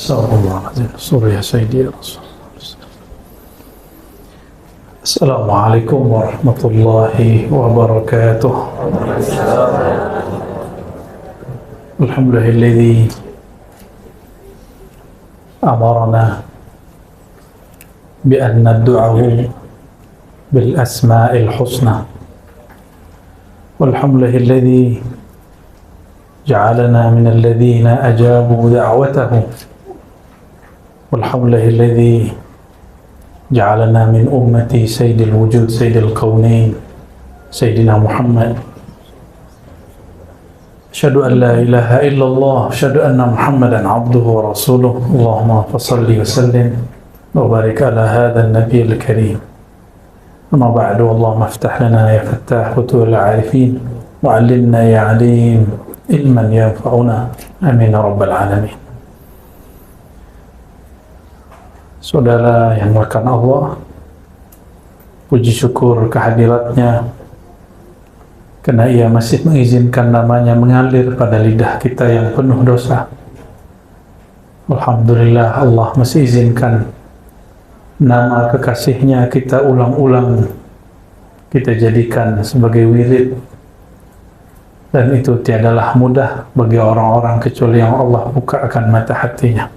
Astagfirullahaladzim. Surya Sayyidi Rasul. Assalamualaikum warahmatullahi wabarakatuh. Alhamdulillahilladzi amarna bi an nad'uhu bil asma'il husna. Walhamdulillahilladzi ja'alana minal ladzina ajabu da'watahu. Walhamdulillahilladzi ja'alana min ummati sayyidil wujud sayyidil kaunain sayyidina Muhammad. Asyhadu an la ilaha illallah, asyhadu anna Muhammadan abduhu wa rasuluh. Allahumma fassalli wa sallim wa barik ala hadzal nabiyil karim. Amma ba'du, Allahumma iftah lana ya fattah futuhul arifin wa 'allimna ya 'alim ilman yanfa'una. Amin ya rabbal alamin. Saudara yang melakukan Allah, puji syukur kehadiratnya karena Ia masih mengizinkan namanya mengalir pada lidah kita yang penuh dosa. Alhamdulillah, Allah masih izinkan nama kekasihnya kita ulang-ulang, kita jadikan sebagai wirid, dan itu tiadalah mudah bagi orang-orang kecuali yang Allah bukakan mata hatinya.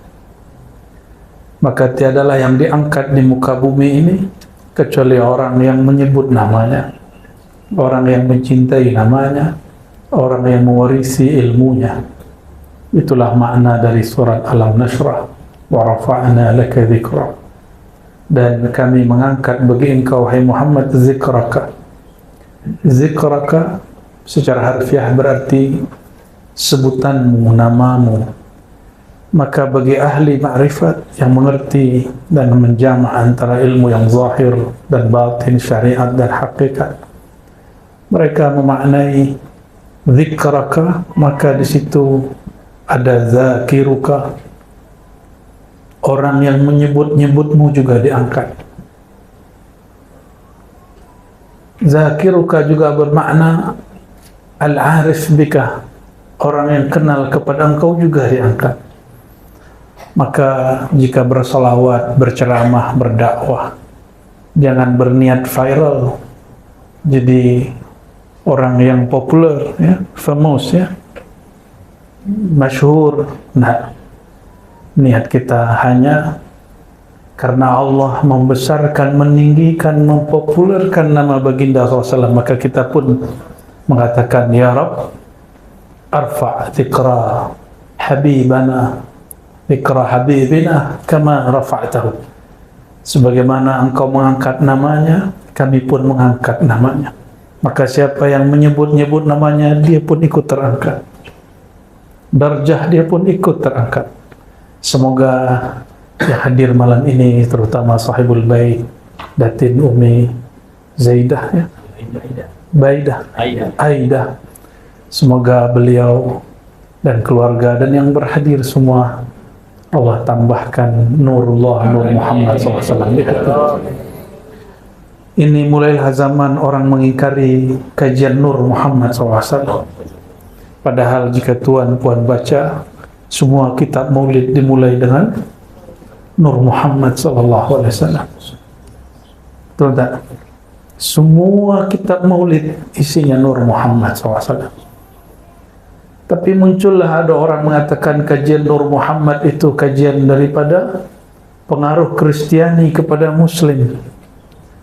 Maka tiadalah yang diangkat di muka bumi ini kecuali orang yang menyebut namanya, orang yang mencintai namanya, orang yang mewarisi ilmunya. Itulah makna dari surat Alam Nashrah, wa rafa'na laka dzikrak. Dan kami mengangkat bagi engkau, hai Muhammad, zikraka. Zikraka secara harfiah berarti sebutanmu, namamu. Maka bagi ahli ma'rifat yang mengerti dan menjama' antara ilmu yang zahir dan batin, syariat dan hakikat, mereka memaknai zikraka, maka di situ ada zakiruka, orang yang menyebut-nyebutmu juga diangkat. Zakiruka juga bermakna al-arif bika, orang yang kenal kepada engkau juga diangkat. Maka jika bersolawat, berceramah, berdakwah, jangan berniat viral, jadi orang yang populer, ya, famous, ya, masyhur. Nah, niat kita hanya karena Allah membesarkan, meninggikan, mempopulerkan nama baginda SAW, maka kita pun mengatakan, ya Rabb, arfa' dzikra habibana, dzikra habibina kama rafa'tahu. Sebagaimana engkau mengangkat namanya, kami pun mengangkat namanya. Maka siapa yang menyebut-nyebut namanya, dia pun ikut terangkat. Darjah dia pun ikut terangkat. Semoga yang hadir malam ini, terutama sahibul bait, Datin Umi Zaidah, ya? Aidah. Semoga beliau dan keluarga dan yang berhadir semua Allah tambahkan nurullah, nur Muhammad SAW di hati. Ini mulailah zaman orang mengingkari kajian nur Muhammad SAW. Padahal jika tuan-puan baca, semua kitab maulid dimulai dengan nur Muhammad SAW. Betul tak? Semua kitab maulid isinya nur Muhammad SAW. Tapi muncullah ada orang mengatakan kajian Nur Muhammad itu kajian daripada pengaruh Kristiani kepada Muslim.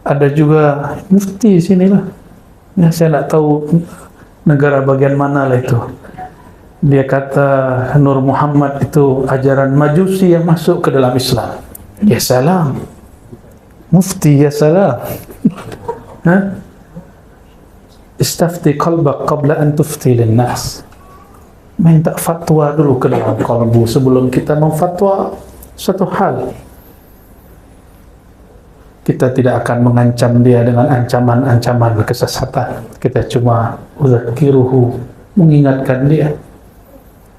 Ada juga mufti sinilah, ya, saya tidak tahu negara bagian mana lah itu. Dia kata Nur Muhammad itu ajaran Majusi yang masuk ke dalam Islam. Ya salam, mufti, ya salam. Istafti qalbak qabla an tufti linnas. Minta fatwa dulu ke dalam kalbu sebelum kita memfatwa satu hal. Kita tidak akan mengancam dia dengan ancaman-ancaman kesesatan. Kita cuma uzakiruhu, mengingatkan dia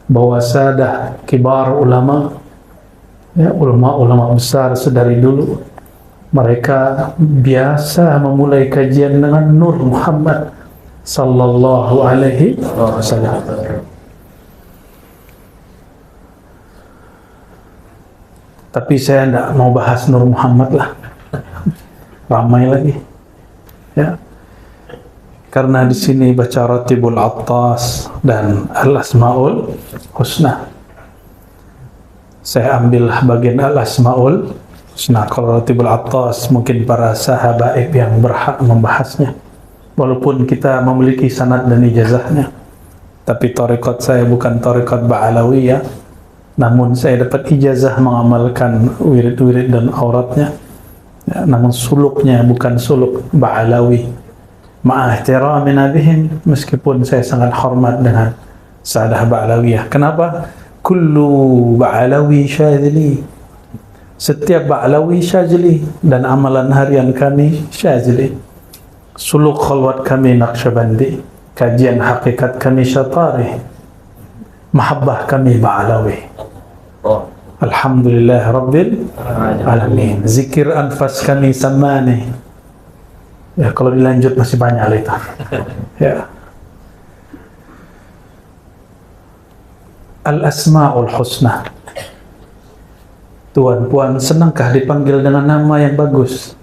bahwa sadah kibar ulama, ya, ulama-ulama besar sedari dulu, mereka biasa memulai kajian dengan Nur Muhammad sallallahu alaihi wasallam. Tapi saya tidak mau bahas Nur Muhammad lah, ramai lagi ya, karena di sini baca Ratibul Attas dan Al-Asmaul Husna. Saya ambil bagian Al-Asmaul Husna. Kalau Ratibul Attas mungkin para sahabat yang berhak membahasnya, walaupun kita memiliki sanad dan ijazahnya. Tapi tarekat saya bukan tarekat Ba'alawiyah, namun saya dapat ijazah mengamalkan wirid-wirid dan auratnya ya, namun suluknya bukan suluk Ba'alawi. Ma'ahtiramina bihim, meskipun saya sangat hormat dengan Sa'adah Ba'alawiyah. Kenapa? Kullu Ba'alawi syazili, setiap Ba'alawi syazili, dan amalan harian kami syazili. Suluk khalwat kami Naqsyabandi, kajian hakikat kami Syatari, mahabbah kami Ba'alawi. Alhamdulillah Rabbil Alamin. Zikir anfas kami Samani. Ya, kalau dilanjut masih banyak itu. Ya. Al-Asma'ul Husna. Tuan, puan, senangkah dipanggil dengan nama yang bagus?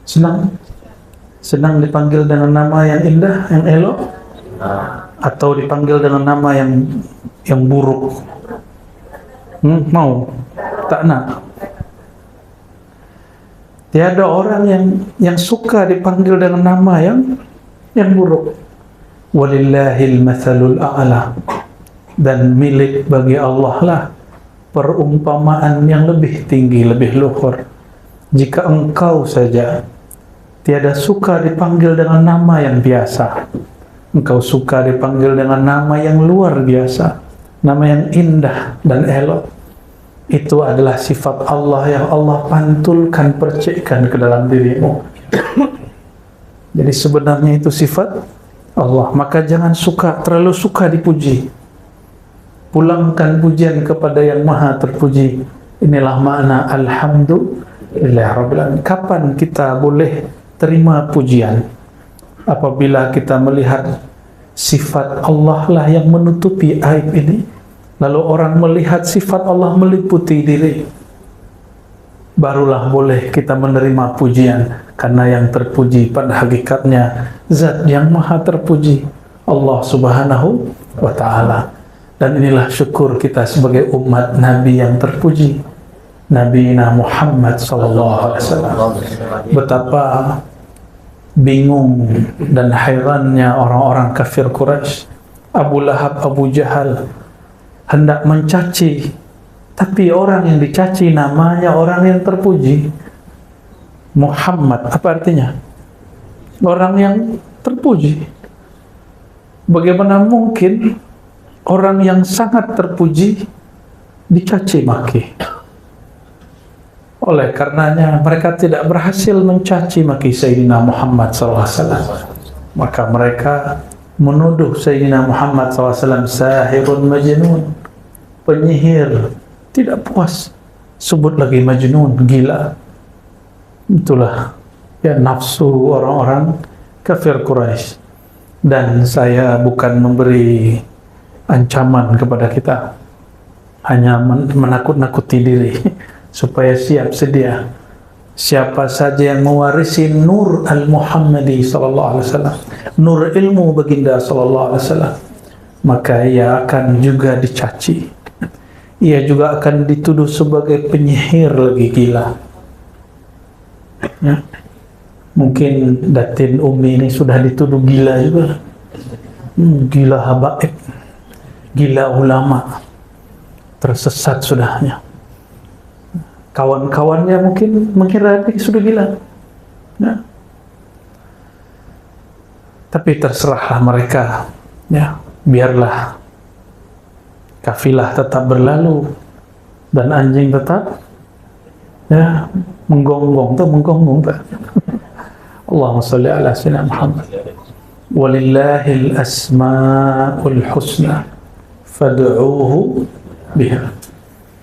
Senang? Senang dipanggil dengan nama yang indah, yang elok? Atau dipanggil dengan nama yang buruk? Mau? Tak nak? Tiada orang yang suka dipanggil dengan nama yang buruk. Walillahil mathalul a'la, dan milik bagi Allah lah perumpamaan yang lebih tinggi, lebih luhur. Jika engkau saja tiada suka dipanggil dengan nama yang biasa, engkau suka dipanggil dengan nama yang luar biasa, nama yang indah dan elok. Itu adalah sifat Allah yang Allah pantulkan, percikkan ke dalam dirimu. Jadi sebenarnya itu sifat Allah. Maka jangan terlalu suka dipuji. Pulangkan pujian kepada yang maha terpuji. Inilah makna Alhamdulillah Rabbil Alamin. Kapan kita boleh terima pujian? Apabila kita melihat sifat Allah lah yang menutupi aib ini, lalu orang melihat sifat Allah meliputi diri, barulah boleh kita menerima pujian. Karena yang terpuji pada hakikatnya zat yang maha terpuji, Allah Subhanahu wa ta'ala. Dan inilah syukur kita sebagai umat Nabi yang terpuji, Nabi Muhammad SAW. Betapa bingung dan hairannya orang-orang kafir Quraisy, Abu Lahab, Abu Jahal, hendak mencaci, tapi orang yang dicaci namanya orang yang terpuji. Muhammad, apa artinya? Orang yang terpuji. Bagaimana mungkin orang yang sangat terpuji dicaci maki? Oleh karenanya mereka tidak berhasil mencaci maki Sayyidina Muhammad SAW. Maka mereka menuduh Sayyidina Muhammad SAW sahirun majnun, penyihir. Tidak puas, sebut lagi majnun, gila. Itulah ya nafsu orang-orang kafir Quraisy. Dan saya bukan memberi ancaman kepada kita, hanya menakut-nakuti diri supaya siap sedia. Siapa saja yang mewarisi nur al-Muhammadi sallallahu alaihi wasallam, nur ilmu baginda sallallahu alaihi wasallam, maka ia akan juga dicaci. Ia juga akan dituduh sebagai penyihir lagi, gila. Ya. Mungkin Datin Umi ini sudah dituduh gila juga. Gila habaib, gila ulama, tersesat sudahnya. Kawan-kawannya mungkin mengira dia sudah gila. Ya. Tapi terserahlah mereka. Ya, biarlah kafilah tetap berlalu dan anjing tetap ya menggonggong tuh. Allahumma sholli ala sayyidina Muhammad. Walillahil asmaul husna fad'uuhu biha.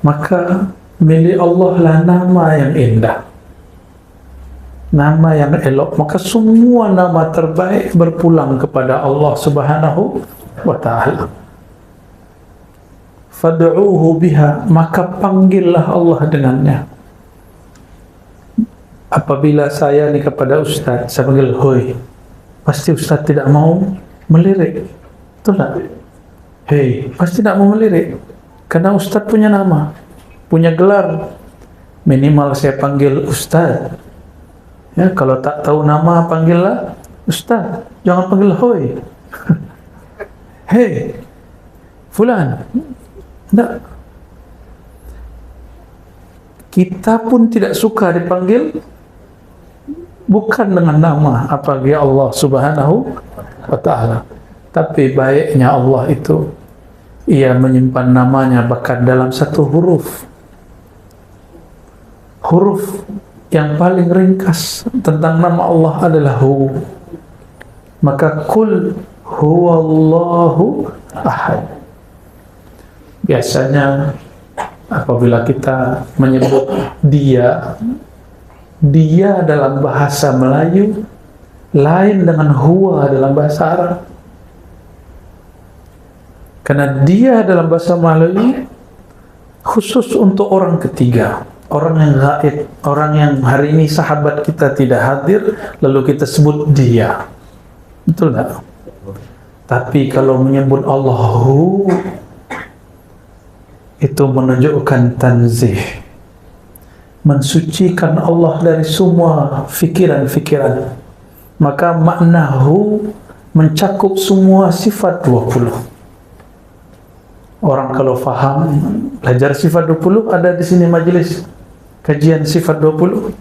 Maka milik Allah lah nama yang indah, nama yang elok. Maka semua nama terbaik berpulang kepada Allah Subhanahu wa ta'ala. fad'uuhu biha, maka panggillah Allah dengannya. Apabila saya ni kepada ustaz, saya panggil hoi, pasti ustaz tidak mau melirik, betul tak? Hei, pasti tidak mau melirik, karena ustaz punya nama, punya gelar. Minimal saya panggil ustaz, ya. Kalau tak tahu nama, panggillah ustaz, jangan panggil hoi. Hei fulan, tidak. Kita pun tidak suka dipanggil bukan dengan nama, apalagi Allah Subhanahu wa ta'ala. Tapi baiknya Allah itu, Ia menyimpan namanya bahkan dalam satu huruf. Huruf yang paling ringkas tentang nama Allah adalah Hu. Maka kul huwallahu ahad. Biasanya apabila kita menyebut dia dalam bahasa Melayu lain dengan huwa dalam bahasa Arab. Karena dia dalam bahasa Melayu khusus untuk orang ketiga, orang yang gaib, orang yang hari ini sahabat kita tidak hadir, lalu kita sebut dia. Betul tak? Tapi kalau menyebut Allahu, itu menunjukkan tanzih, mensucikan Allah dari semua fikiran-fikiran. Maka maknahu mencakup semua sifat 20. Orang kalau faham, belajar sifat 20, ada di sini majelis kajian sifat 20.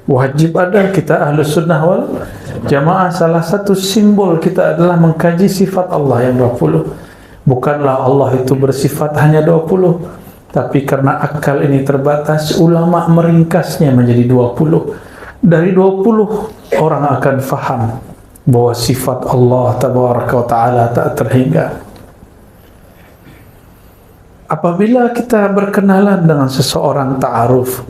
Wajib ada, kita Ahlus Sunnah wal Jamaah. Salah satu simbol kita adalah mengkaji sifat Allah yang 20. Bukanlah Allah itu bersifat hanya 20, tapi karena akal ini terbatas, ulama meringkasnya menjadi 20. Dari 20 orang akan faham bahwa sifat Allah Tabaraka wa Ta'ala tak terhingga. Apabila kita berkenalan dengan seseorang, ta'aruf,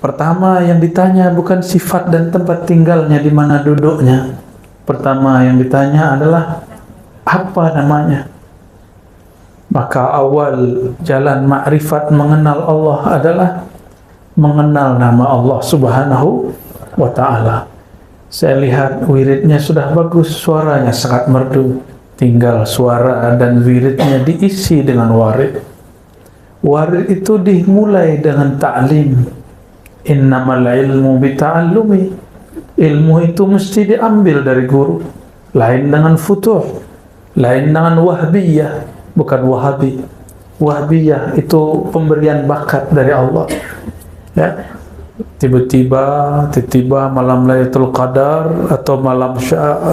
pertama yang ditanya bukan sifat dan tempat tinggalnya, di mana duduknya. Pertama yang ditanya adalah apa namanya. Maka awal jalan makrifat mengenal Allah adalah mengenal nama Allah Subhanahu wa ta'ala. Saya lihat wiridnya sudah bagus, suaranya sangat merdu. Tinggal suara dan wiridnya diisi dengan warid. Warid itu dimulai dengan ta'lim. Innamal ilmu bita'allumi. Ilmu itu mesti diambil dari guru. Lain dengan futuh, lain dengan wahbiyah, bukan wahabi. Wahbiyah itu pemberian bakat dari Allah, ya. Tiba-tiba malam Lailatul Qadar atau malam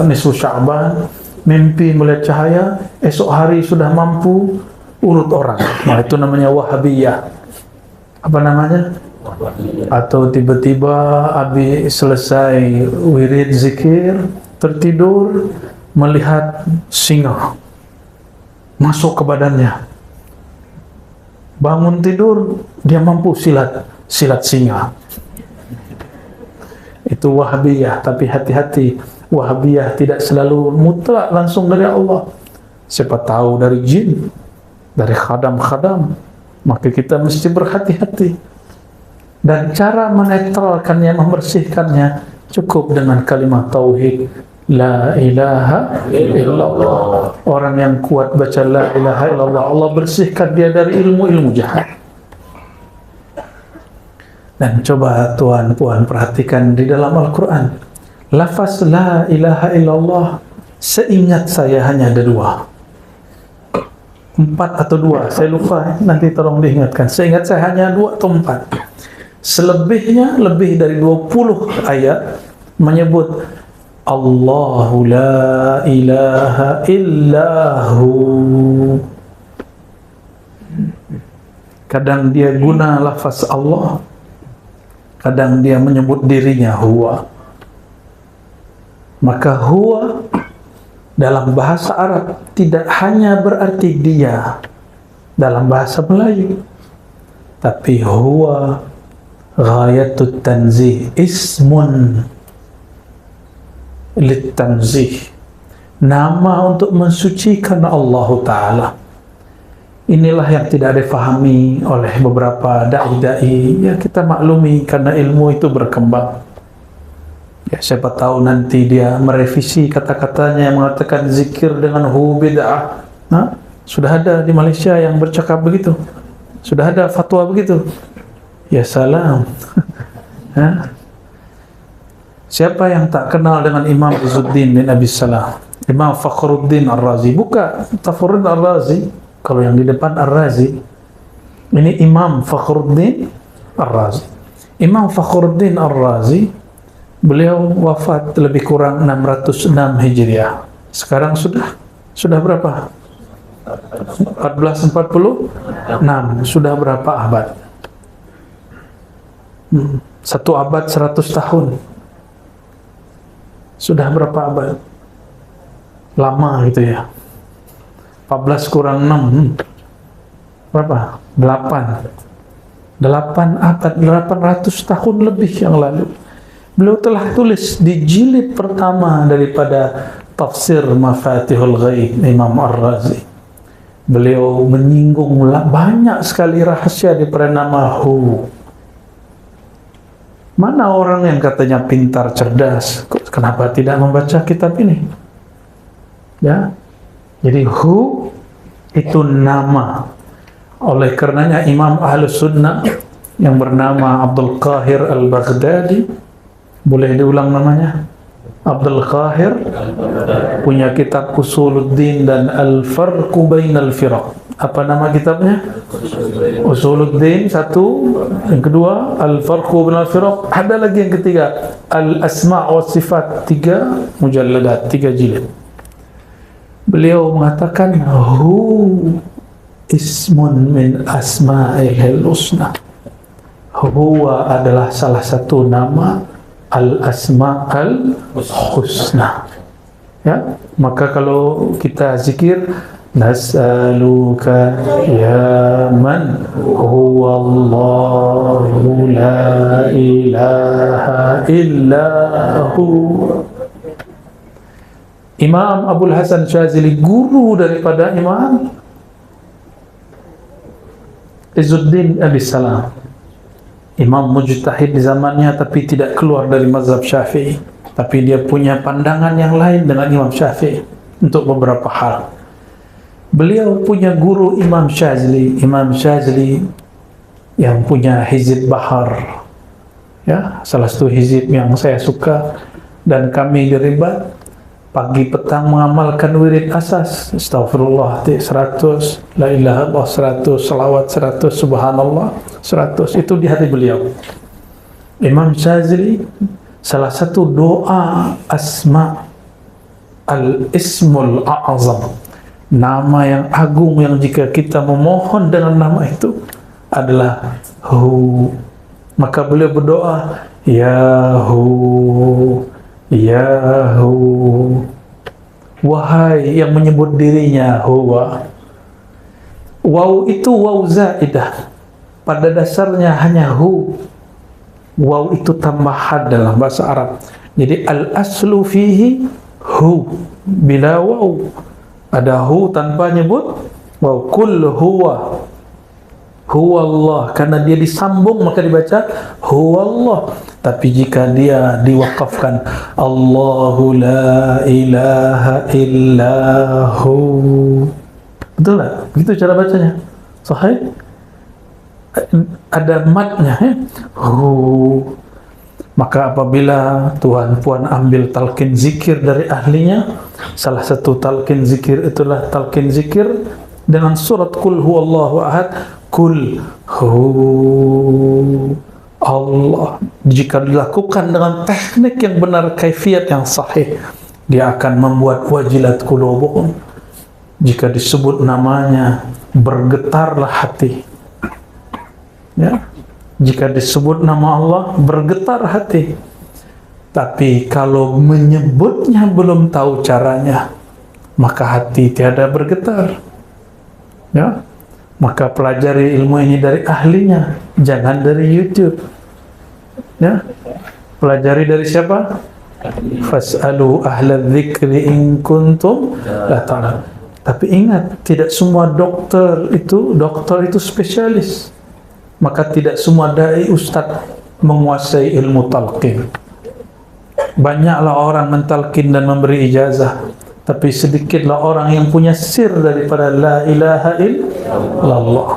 nisfu Sya'ban, mimpi melihat cahaya, esok hari sudah mampu urut orang. Nah, itu namanya wahabiyah. Apa namanya? Atau tiba-tiba habis selesai wirid zikir, tertidur, melihat singa masuk ke badannya. Bangun tidur, dia mampu silat singa. Itu wahabiyah. Tapi hati-hati, wahabiyah tidak selalu mutlak langsung dari Allah. Siapa tahu dari jin, dari khadam-khadam. Maka kita mesti berhati-hati. Dan cara menetralkannya, membersihkannya, cukup dengan kalimat tauhid, la ilaha illallah. Orang yang kuat baca la ilaha illallah, Allah bersihkan dia dari ilmu-ilmu jahat. Dan coba tuan puan perhatikan di dalam Al-Quran, lafaz la ilaha illallah, seingat saya hanya ada 4 atau 2, saya lupa, nanti tolong diingatkan. Seingat saya hanya 2 atau 4. Selebihnya lebih dari 20 ayat menyebut Allahu la ilaha illahu. Kadang dia guna lafaz Allah, kadang dia menyebut dirinya huwa. Maka huwa dalam bahasa Arab tidak hanya berarti dia dalam bahasa Melayu, tapi huwa ghayatut tanzih, ismun litanzih, nama untuk mensucikan Allah Ta'ala. Inilah yang tidak difahami oleh beberapa dai-dai. Ya kita maklumi karena ilmu itu berkembang. Ya siapa tahu nanti dia merevisi kata-katanya yang mengatakan zikir dengan hu bid'ah. Nah, sudah ada di Malaysia yang bercakap begitu. Sudah ada fatwa begitu. Ya salam. Siapa yang tak kenal dengan Imam Izzuddin bin Abi Salam? Imam Fakhruddin Ar-Razi. Buka Fakhruddin Ar-Razi. Kalau yang di depan Ar-Razi. Ini Imam Fakhruddin Ar-Razi. Imam Fakhruddin Ar-Razi, beliau wafat lebih kurang 606 Hijriah. Sekarang sudah berapa? 1446. Sudah berapa abad? 1 abad 100 tahun. Sudah berapa abad? Lama gitu ya. 14 kurang 6 berapa? 8 abad, 800 tahun lebih yang lalu. Beliau telah tulis di jilid pertama daripada tafsir Mafatihul Ghaib Imam Ar-Razi. Beliau menyinggung banyak sekali rahasia daripada nama Hu. Mana orang yang katanya pintar, cerdas, kenapa tidak membaca kitab ini? Ya, jadi Hu itu nama. Oleh karenanya Imam Ahlus Sunnah yang bernama Abdul Qahir Al-Baghdadi, boleh diulang namanya? Abdul Qahir punya kitab Usuluddin dan Al-Farqu Bainal Firaq. Apa nama kitabnya? Usuluddin satu, yang kedua Al-Farqu Bainal Firaq, ada lagi yang ketiga Al-Asma' wa Sifat, 3 mujalladat, 3 jilid. Beliau mengatakan Hu ismun min asma'il husna. Huwa adalah salah satu nama al-asma'al husna. Ya, maka kalau kita zikir nas'aluka ya man huwa Allahu la ilaha illa hu. Imam Abul Hasan Syazili, guru daripada Imam Izzuddin Abi Salam, imam mujtahid di zamannya, tapi tidak keluar dari mazhab Syafi'i, tapi dia punya pandangan yang lain dengan Imam Syafi'i untuk beberapa hal. Beliau punya guru Imam Syazili yang punya Hizib Bahar, ya, salah satu hizib yang saya suka, dan kami di Ribat pagi petang mengamalkan wirid asas, astagfirullah 100, la ilaha illallah 100, salawat 100, subhanallah 100, itu di hati beliau. Imam Syazili, salah satu doa asma al-ismul a'azam, nama yang agung yang jika kita memohon dengan nama itu adalah Hu. Maka beliau berdoa, ya Hu, ya Hu, wahai yang menyebut dirinya huwa. Waw itu waw zaidah, pada dasarnya hanya hu. Waw itu tambahan dalam bahasa Arab. Jadi al-aslu fihi hu, bila waw. Ada hu tanpa nyebut waw. Kul huwa, huwa Allah, karena dia disambung maka dibaca huwa Allah. Tapi jika dia diwakafkan Allahu la ilaha illahu, betul tak? Begitu cara bacanya. Sahih? Ada matnya, Hu. Maka apabila Tuhan Puan ambil talqin zikir dari ahlinya, salah satu talqin zikir itulah talqin zikir dengan surat Qul huwallahu ahad, Qul hu Allah. Jika dilakukan dengan teknik yang benar, kaifiat yang sahih, dia akan membuat wajilat qulubuhum. Jika disebut namanya, bergetarlah hati. Ya, jika disebut nama Allah, bergetar hati. Tapi kalau menyebutnya belum tahu caranya, maka hati tiada bergetar. Ya, maka pelajari ilmu ini dari ahlinya, jangan dari YouTube. Ya, pelajari dari siapa? Fas'alu ahla dzikri in kuntum la ta'lamun. Tapi ingat, tidak semua dokter itu spesialis. Maka tidak semua dai ustadz menguasai ilmu talqin. Banyaklah orang mentalkin dan memberi ijazah, tapi sedikitlah orang yang punya sir daripada la ilaha illallah.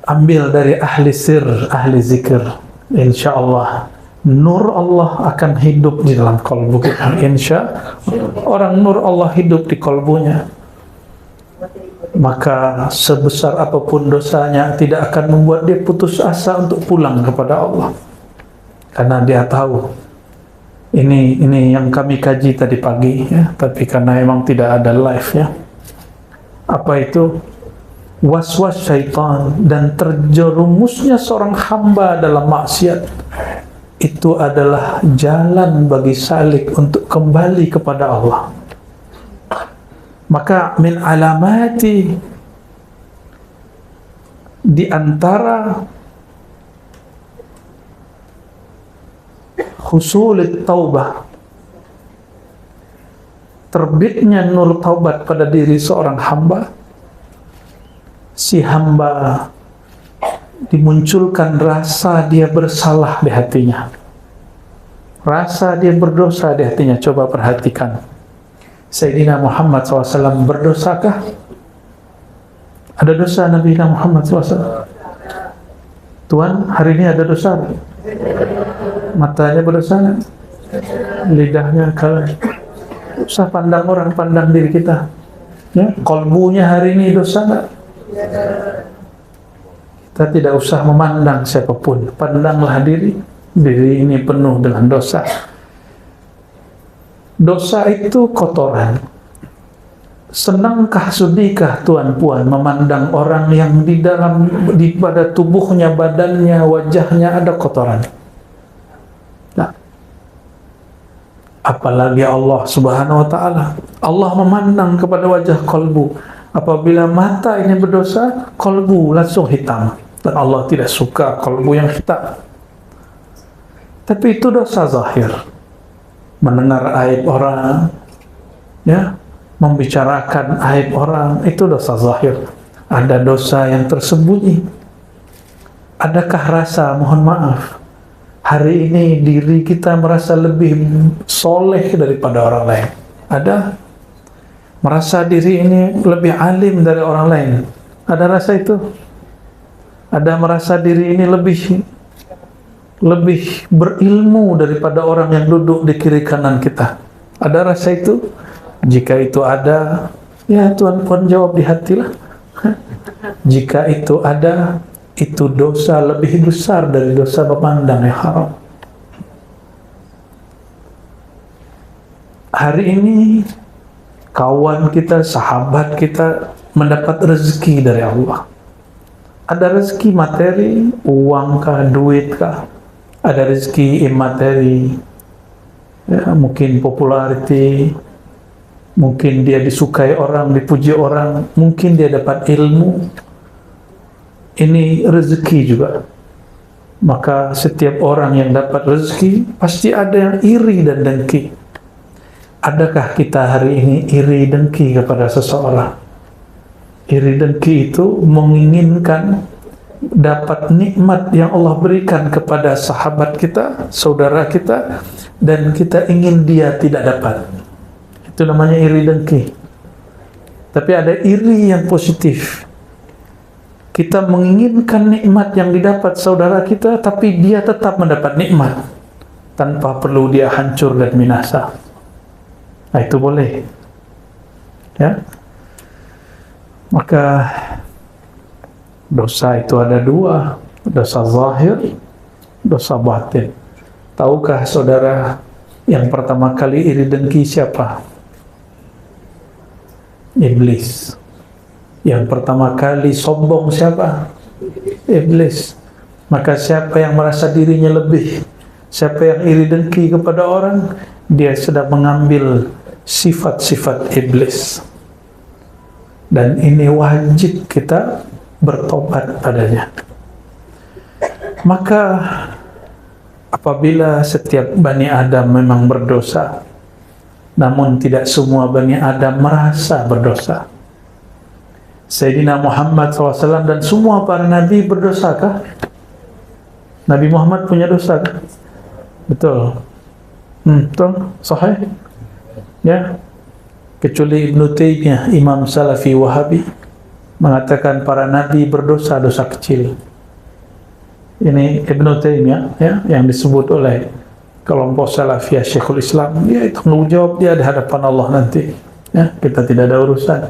Ambil dari ahli sir, ahli zikir, insyaallah nur Allah akan hidup di dalam kalbu kita. Insya orang nur Allah hidup di kalbunya, maka sebesar apapun dosanya tidak akan membuat dia putus asa untuk pulang kepada Allah, karena dia tahu ini yang kami kaji tadi pagi ya, tapi karena memang tidak ada live ya. Apa itu? Was-was syaitan dan terjerumusnya seorang hamba dalam maksiat itu adalah jalan bagi salik untuk kembali kepada Allah. Maka min alamati, di antara husulit taubah, terbitnya nur taubat pada diri seorang hamba, si hamba dimunculkan rasa dia bersalah di hatinya, rasa dia berdosa di hatinya. Coba perhatikan, Sayyidina Muhammad SAW berdosakah? Ada dosa Nabi Muhammad SAW? Tuhan, hari ini ada dosa? Matanya berdosa? Lidahnya kalau usah pandang orang, pandang diri kita ya, kolbunya hari ini dosa nggak? Kita tidak usah memandang siapapun, pandanglah diri ini penuh dengan dosa. Dosa itu kotoran. Senangkah sudihkah tuan puan memandang orang yang di pada tubuhnya, badannya, wajahnya ada kotoran? Nah, apalagi Allah Subhanahu wa ta'ala. Allah memandang kepada wajah kalbu. Apabila mata ini berdosa, kalbu langsung hitam. Dan Allah tidak suka kalbu yang hitam. Tapi itu dosa zahir. Mendengar aib orang, ya, membicarakan aib orang, itu dosa zahir. Ada dosa yang tersembunyi. Adakah rasa mohon maaf hari ini diri kita merasa lebih soleh daripada orang lain? Ada? Merasa diri ini lebih alim dari orang lain? Ada rasa itu? Ada merasa diri ini lebih berilmu daripada orang yang duduk di kiri kanan kita? Ada rasa itu? Jika itu ada, ya Tuhan pun jawab di hatilah. Jika itu ada, itu dosa lebih besar dari dosa memandang yang haram. Hari ini kawan kita, sahabat kita mendapat rezeki dari Allah. Ada rezeki materi, uang kah, duit kah? Ada rezeki imateri, ya, mungkin populariti, mungkin dia disukai orang, dipuji orang, mungkin dia dapat ilmu. Ini rezeki juga. Maka setiap orang yang dapat rezeki pasti ada yang iri dan dengki. Adakah kita hari ini iri dengki kepada seseorang? Iri dengki itu menginginkan dapat nikmat yang Allah berikan kepada sahabat kita, saudara kita, dan kita ingin dia tidak dapat. Itu namanya iri dengki. Tapi ada iri yang positif. Kita menginginkan nikmat yang didapat saudara kita, tapi dia tetap mendapat nikmat tanpa perlu dia hancur dan binasa. Nah, itu boleh. Ya. Maka dosa itu ada dua, dosa zahir, dosa batin. Tahukah saudara yang pertama kali iri dengki siapa? Iblis. Yang pertama kali sombong siapa? Iblis. Maka siapa yang merasa dirinya lebih, siapa yang iri dengki kepada orang, dia sedang mengambil sifat-sifat iblis. Dan ini wajib kita bertobat padanya. Maka apabila setiap Bani Adam memang berdosa, namun tidak semua Bani Adam merasa berdosa. Sayyidina Muhammad SAW dan semua para nabi berdosakah? Nabi Muhammad punya dosa kah? Betul. Betul, sahih. Ya. Kecuali Ibnu Taimiyah, Imam Salafi Wahabi, mengatakan para nabi berdosa dosa kecil. Ini Ibnu Taimiyah, ya, yang disebut oleh kelompok Salafiyah Syekhul Islam. Dia tanggung jawab dia di hadapan Allah nanti. Ya, kita tidak ada urusan.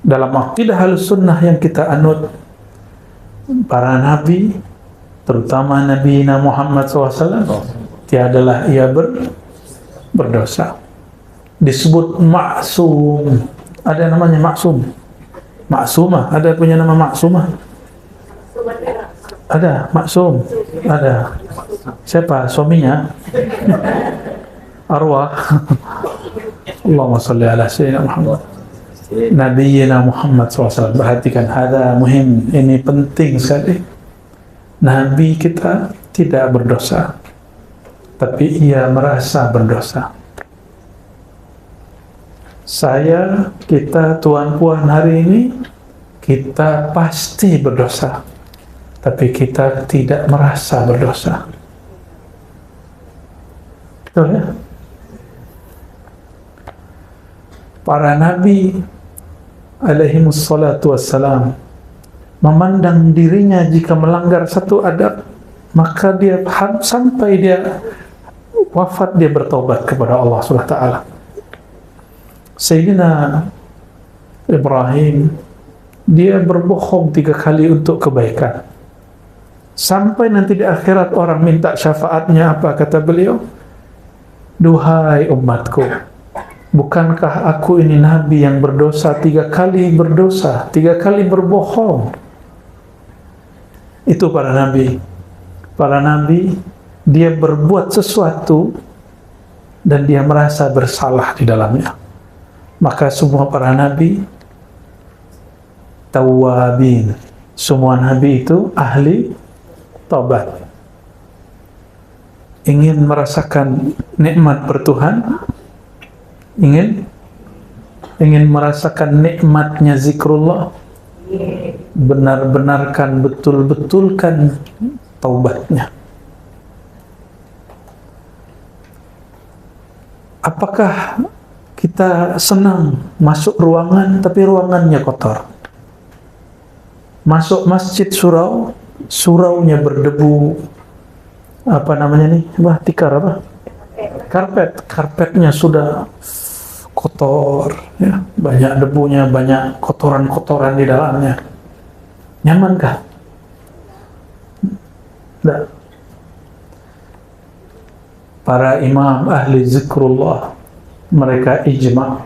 Dalam akidah Ahlussunnah yang kita anut, para nabi, terutama Nabi Muhammad SAW, tiadalah ia berdosa. Disebut maksum. Ada namanya maksum. Maksumah, ada punya nama maksumah? Ada, maksum. Ada. Siapa? Suaminya? Arwah. Allahumma salli ala sayyidina Muhammad. Nabiyyina Muhammad SAW. Perhatikan, ada muhim. Ini penting sekali. Nabi kita tidak berdosa, tapi ia merasa berdosa. Saya, kita, tuan-puan hari ini, kita pasti berdosa, tapi kita tidak merasa berdosa. Betul ya? Para nabi alaihimus salatu wassalam memandang dirinya jika melanggar satu adab, maka dia sampai dia wafat dia bertaubat kepada Allah Subhanahu wa taala. Sayyidina Ibrahim, dia berbohong 3 kali untuk kebaikan. Sampai nanti di akhirat orang minta syafaatnya, apa kata beliau? Duhai umatku, bukankah aku ini nabi yang berdosa 3 kali berdosa, 3 kali berbohong? Itu para nabi. Para nabi, dia berbuat sesuatu dan dia merasa bersalah di dalamnya. Maka semua para nabi tawwabin. Semua nabi itu ahli taubat. Ingin merasakan nikmat bertuhan, ingin merasakan nikmatnya zikrullah, benar-benarkan, betul-betulkan taubatnya. Apakah kita senang masuk ruangan tapi ruangannya kotor? Masuk masjid suraunya berdebu, apa namanya nih? Tikar apa? Karpetnya sudah kotor, ya, banyak debunya, banyak kotoran-kotoran di dalamnya. Nyamankah? Tidak. Para imam ahli zikrullah, mereka ijma',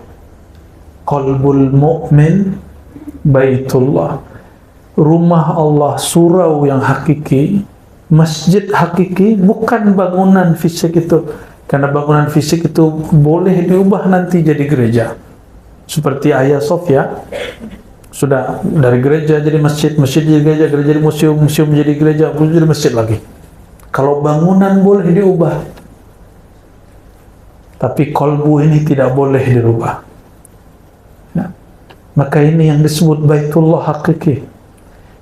qalbul mu'min baitullah. Rumah Allah, surau yang hakiki, masjid hakiki, bukan bangunan fisik itu. Karena bangunan fisik itu boleh diubah nanti jadi gereja. Seperti Hagia Sophia, sudah dari gereja jadi masjid, masjid jadi gereja, gereja jadi museum, museum jadi gereja, jadi masjid lagi. Kalau bangunan boleh diubah, tapi kolbu ini tidak boleh dirubah. Nah, maka ini yang disebut baitullah hakiki.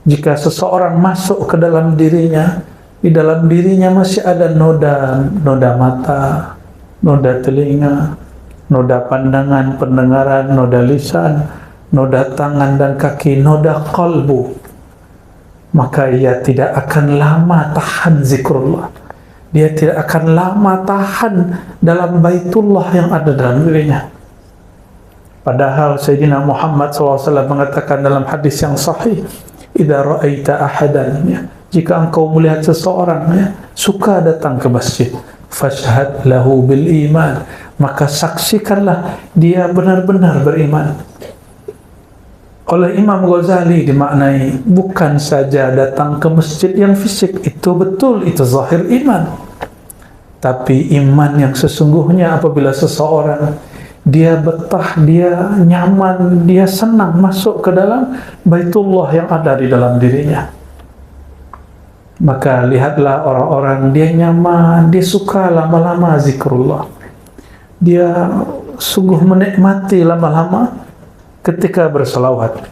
Jika seseorang masuk ke dalam dirinya, di dalam dirinya masih ada noda mata, noda telinga, noda pandangan, pendengaran, noda lisan, noda tangan dan kaki, noda qalbu, maka ia tidak akan lama tahan zikrullah. Dia tidak akan lama tahan dalam baitullah yang ada dalam dirinya. Padahal Sayyidina Muhammad SAW mengatakan dalam hadis yang sahih, idza ra'aita ahadan, ya, jika engkau melihat seseorang, ya, suka datang ke masjid, fashhad lahu bil iman, maka saksikanlah dia benar-benar beriman. Oleh Imam Ghazali dimaknai bukan saja datang ke masjid yang fisik, itu betul, itu zahir iman, tapi iman yang sesungguhnya apabila seseorang dia betah, dia nyaman, dia senang masuk ke dalam baitullah yang ada di dalam dirinya. Maka lihatlah orang-orang dia nyaman, dia suka lama-lama zikrullah. Dia sungguh menikmati lama-lama ketika berselawat.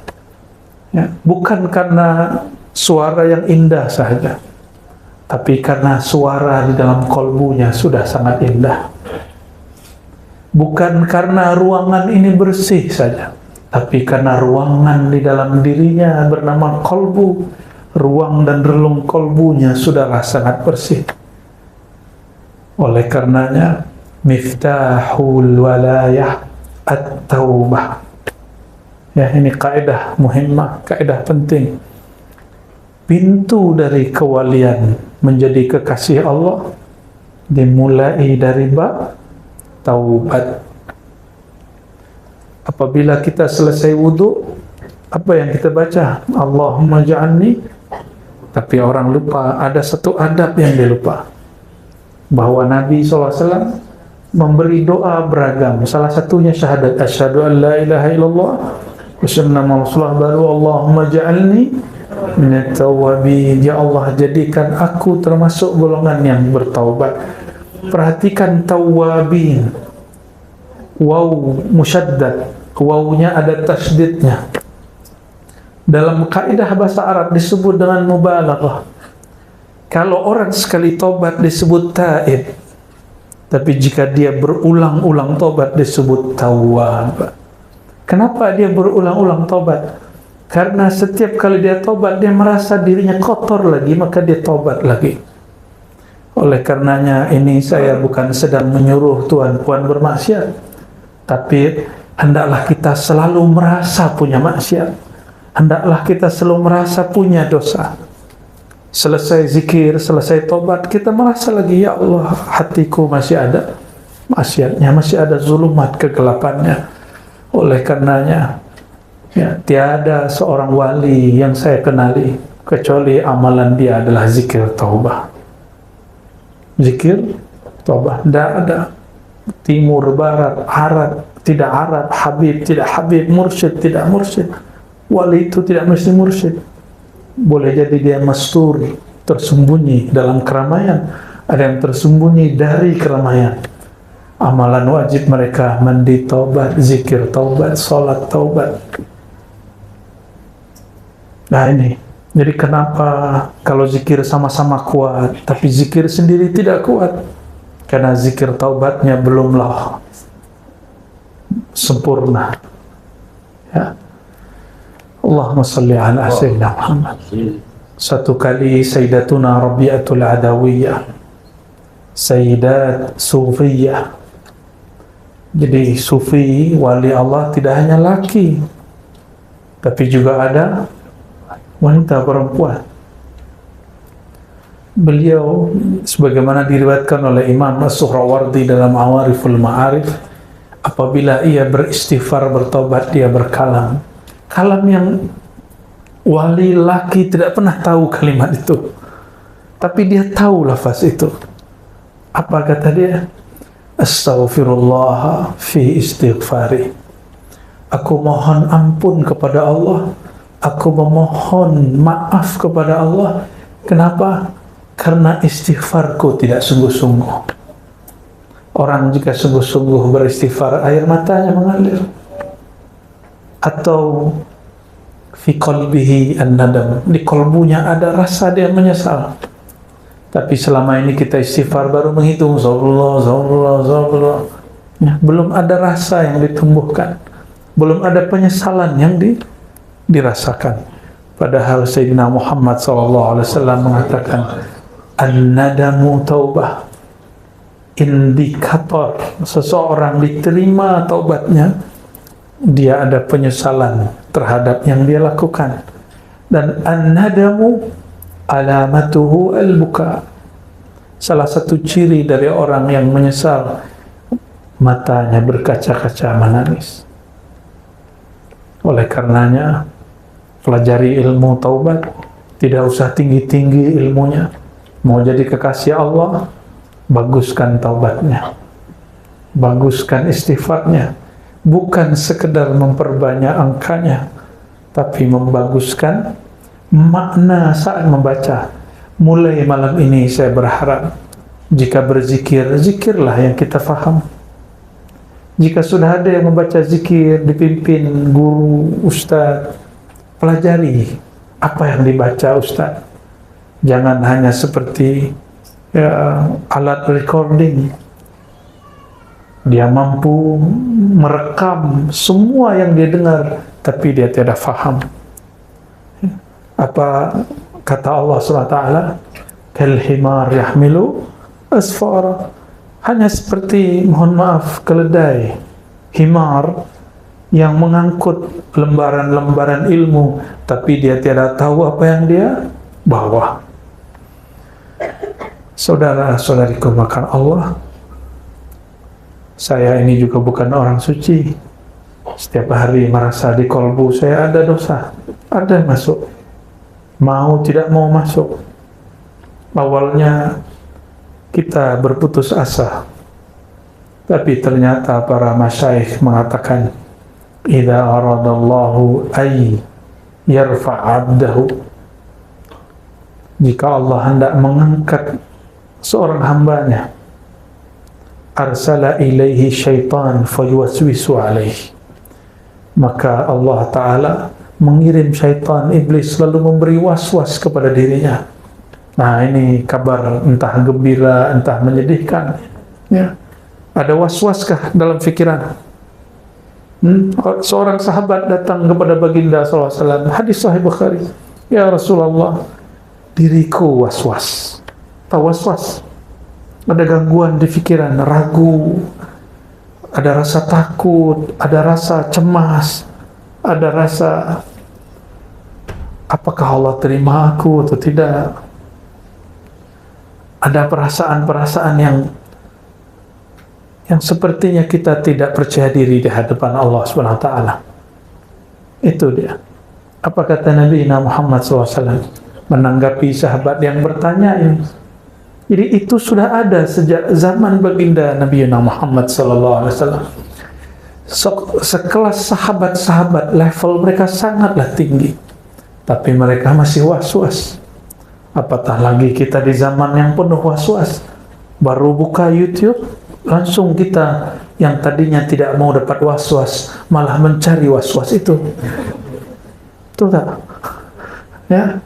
Ya, bukan karena suara yang indah saja, tapi karena suara di dalam kolbunya sudah sangat indah. Bukan karena ruangan ini bersih saja, tapi karena ruangan di dalam dirinya bernama kolbu, ruang dan relung kolbunya sudahlah sangat bersih. Oleh karenanya, miftahul walayah at-taubah. Ya, ini kaidah muhimmah, kaidah penting. Pintu dari kewalian menjadi kekasih Allah dimulai dari bab taubat. Apabila kita selesai wudu, apa yang kita baca? Allahumma ja'alni. Tapi orang lupa, ada satu adab yang dilupa, bahwa Nabi SAW memberi doa beragam. Salah satunya syahadat asyhadu an la ilaha illallah wa asyhadu anna Rasulullah, baru Allahumma ja'alni minat tawabin. Ya Allah, jadikan aku termasuk golongan yang bertaubat. Perhatikan tawabin, waw musyaddad, wawnya ada tasydidnya. Dalam kaidah bahasa Arab disebut dengan mubalaghah. Kalau orang sekali tobat disebut taib, tapi jika dia berulang-ulang tobat disebut tawwab. Kenapa dia berulang-ulang tobat? Karena setiap kali dia tobat dia merasa dirinya kotor lagi, maka dia tobat lagi. Oleh karenanya ini saya bukan sedang menyuruh tuan-puan bermaksiat, tapi hendaklah kita selalu merasa punya maksiat. Hendaklah kita selalu merasa punya dosa. Selesai zikir, selesai tobat, kita merasa lagi, ya Allah, hatiku masih ada maksiatnya, masih ada zulumat, kegelapannya. Oleh karenanya, ya, tiada seorang wali yang saya kenali kecuali amalan dia adalah zikir taubah. Zikir taubah, tidak ada timur, barat, Arab, tidak Arab, Habib, tidak Habib, mursyid, tidak mursyid. Wali itu tidak mesti mursyid. Boleh jadi dia mastur, tersembunyi dalam keramaian. Ada yang tersembunyi dari keramaian. Amalan wajib mereka mandi taubat, zikir taubat, sholat taubat. Nah ini, jadi kenapa kalau zikir sama-sama kuat, tapi zikir sendiri tidak kuat? Karena zikir taubatnya belumlah sempurna. Ya. Allahumma salli ala Sayyidina Muhammad. Satu kali Sayyidatuna Rabi'atul Adawiyah, Sayyidat Sufiyah. Jadi Sufi, wali Allah tidak hanya laki, tapi juga ada wanita, perempuan. Beliau sebagaimana diriwayatkan oleh Imam As-Suhrawardi dalam Awariful Ma'arif, apabila ia beristighfar, bertobat, dia berkalam. Kalam yang wali laki tidak pernah tahu kalimat itu, tapi dia tahu lafaz itu. Apa kata dia? Astaghfirullah fi istighfari. Aku mohon ampun kepada Allah, aku memohon maaf kepada Allah. Kenapa? Karena istighfarku tidak sungguh-sungguh. Orang jika sungguh-sungguh beristighfar, air matanya mengalir. Atau fi qalbihi an-nadam, di kolbunya ada rasa dia menyesal. Tapi selama ini kita istighfar baru menghitung Zawallah. Ya, belum ada rasa yang ditumbuhkan, belum ada penyesalan yang dirasakan. Padahal Sayyidina Muhammad SAW mengatakan an-nadamu taubah, indikator seseorang diterima taubatnya, dia ada penyesalan terhadap yang dia lakukan. Dan an-nadamu alamatuhu al-buka. Salah satu ciri dari orang yang menyesal, matanya berkaca-kaca menangis. Oleh karenanya, pelajari ilmu taubat, tidak usah tinggi-tinggi ilmunya. Mau jadi kekasih Allah, baguskan taubatnya, baguskan istighfarnya. Bukan sekedar memperbanyak angkanya, tapi membaguskan makna saat membaca. Mulai malam ini saya berharap, jika berzikir, zikirlah yang kita faham. Jika sudah ada yang membaca zikir dipimpin guru, ustaz, pelajari apa yang dibaca ustaz. Jangan hanya seperti alat recording. Dia mampu merekam semua yang dia dengar, tapi dia tidak faham. Apa kata Allah SWT? Kal himar yahmilu asfara. Hanya seperti, mohon maaf, keledai, himar yang mengangkut lembaran-lembaran ilmu, tapi dia tidak tahu apa yang dia bawa. Saudara-saudariku makan Allah, saya ini juga bukan orang suci. Setiap hari merasa di kolbu saya ada dosa, ada yang masuk, mau tidak mau masuk. Awalnya kita berputus asa, tapi ternyata para masyaikh mengatakan, idza aradallahu ay yarfa'abdahu, jika Allah hendak mengangkat seorang hambanya, arsala ilaihi syaitan fayuwaswisu alaihi, maka Allah Ta'ala mengirim syaitan, iblis, lalu memberi was-was kepada dirinya. Nah, ini kabar entah gembira, entah menyedihkan, ya. Ada was-waskah dalam pikiran? Seorang sahabat datang kepada baginda SAW, hadis Sahih Bukhari, ya Rasulullah, diriku was-was. Tahu was-was? Ada gangguan di pikiran, ragu, ada rasa takut, ada rasa cemas, ada rasa apakah Allah terima aku atau tidak. Ada perasaan-perasaan yang sepertinya kita tidak percaya diri di hadapan Allah SWT. Itu dia. Apa kata Nabi Muhammad SAW menanggapi sahabat yang bertanya ini? Jadi itu sudah ada sejak zaman baginda Nabi Muhammad SAW. Sekelas sahabat-sahabat, level mereka sangatlah tinggi, tapi mereka masih was-was. Apatah lagi kita di zaman yang penuh was-was. Baru buka YouTube, langsung kita yang tadinya tidak mau dapat was-was, malah mencari was-was itu. Betul tak? Ya.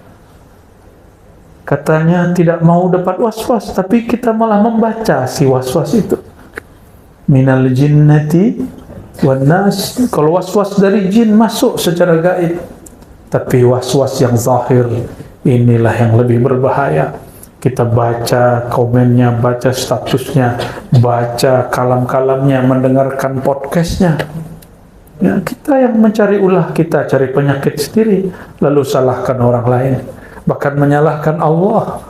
Katanya tidak mau dapat was-was, tapi kita malah membaca si was-was itu. Minal jinnati wan nas. Kalau was-was dari jin masuk secara gaib, tapi was-was yang zahir, inilah yang lebih berbahaya. Kita baca komennya, baca statusnya, baca kalam-kalamnya, mendengarkan podcastnya. Ya, kita yang mencari ulah, kita cari penyakit sendiri, lalu salahkan orang lain, bahkan menyalahkan Allah.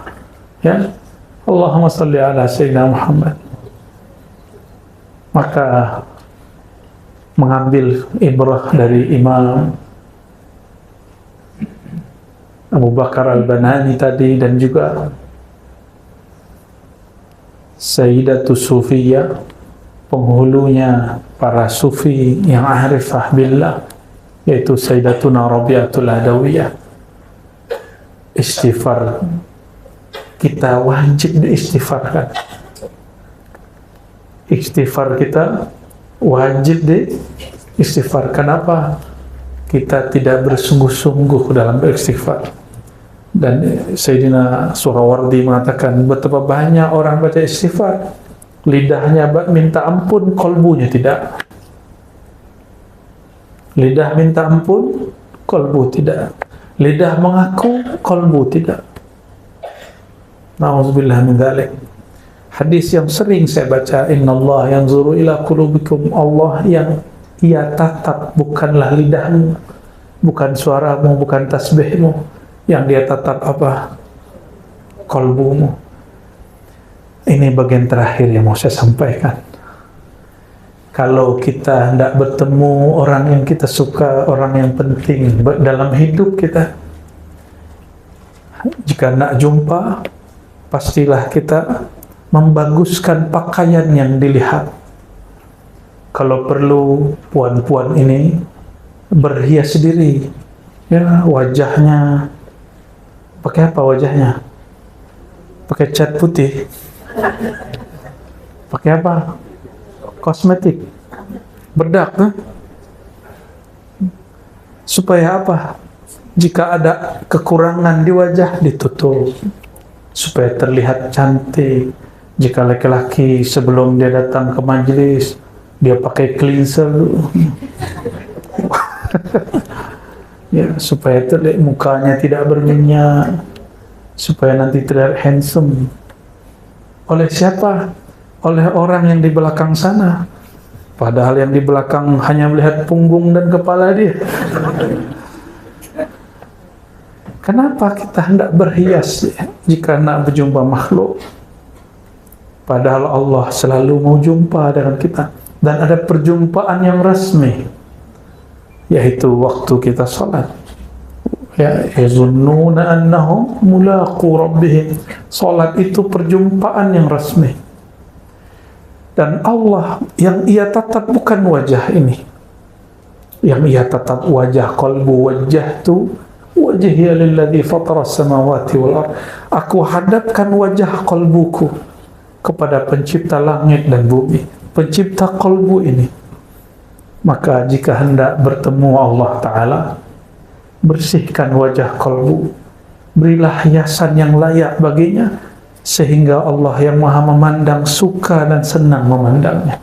Ya, Allahumma salli ala Sayyidina Muhammad. Maka mengambil ibrah dari Imam Abu Bakar Al-Banani tadi, dan juga Sayyidatu Sufiyah, penghulunya para sufi yang arifah billah, yaitu Sayyidatuna Rabi'atul Adawiyah. Istighfar kita wajib diistighfarkan. Istighfar kita wajib diistighfar. Kenapa? Kita tidak bersungguh-sungguh dalam beristighfar. Dan Sayyidina Surawardi mengatakan, betapa banyak orang baca istighfar, lidahnya minta ampun, kolbunya tidak. Lidah minta ampun, kolbu tidak. Lidah mengaku, kolbu tidak. Na'udzubillah min dzalik. Hadis yang sering saya baca, innallaha yanzuru ila qulubikum, Allah yang Ia tatap bukanlah lidahmu, bukan suaramu, bukan tasbihmu. Yang Dia tatap apa? Kolbumu. Ini bagian terakhir yang mau saya sampaikan. Kalau kita hendak bertemu orang yang kita suka, orang yang penting dalam hidup kita, jika nak jumpa, pastilah kita membaguskan pakaian yang dilihat. Kalau perlu, puan-puan ini berhias diri, ya, wajahnya pakai apa? Wajahnya pakai cat putih, pakai apa? Kosmetik, Bedak, kan? Supaya apa? Jika ada kekurangan di wajah, ditutup supaya terlihat cantik. Jika laki-laki sebelum dia datang ke majelis, dia pakai cleanser dulu. Ya, supaya terlihat mukanya tidak berminyak, supaya nanti terlihat handsome. Oleh siapa? Oleh orang yang di belakang sana. Padahal yang di belakang hanya melihat punggung dan kepala dia. Kenapa kita hendak berhias jika hendak berjumpa makhluk? Padahal Allah selalu mau jumpa dengan kita. Dan ada perjumpaan yang resmi, yaitu waktu kita salat. Ya, yazunnuna annahum mulaqu rabbihim. Salat itu perjumpaan yang resmi. Dan Allah yang ia tatap bukan wajah ini. Yang ia tatap wajah qalbu wajjahtu wajhiya lilladzi fatara as-samawati wal ard. Aku hadapkan wajah qalbuku kepada pencipta langit dan bumi, pencipta qalbu ini. Maka jika hendak bertemu Allah Ta'ala, bersihkan wajah qalbu, berilah hiasan yang layak baginya, sehingga Allah yang maha memandang suka dan senang memandangnya.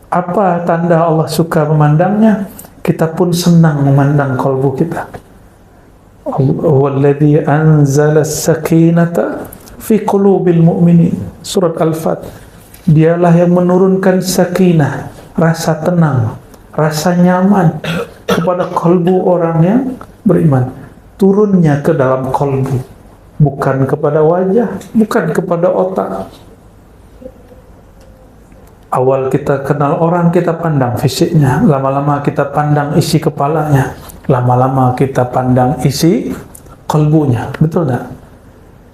Apa tanda Allah suka memandangnya? Kita pun senang memandang qalbu kita. Walladzi anzala as-sakinata fi qulubil mu'minin. Surat Al-Fat. Dialah yang menurunkan sakinah, rasa tenang, rasa nyaman kepada qalbu orang yang beriman. Turunnya ke dalam qalbu, bukan kepada wajah, bukan kepada otak. Awal kita kenal orang, kita pandang fisiknya, lama-lama kita pandang isi kepalanya, lama-lama kita pandang isi kalbunya. Betul tak?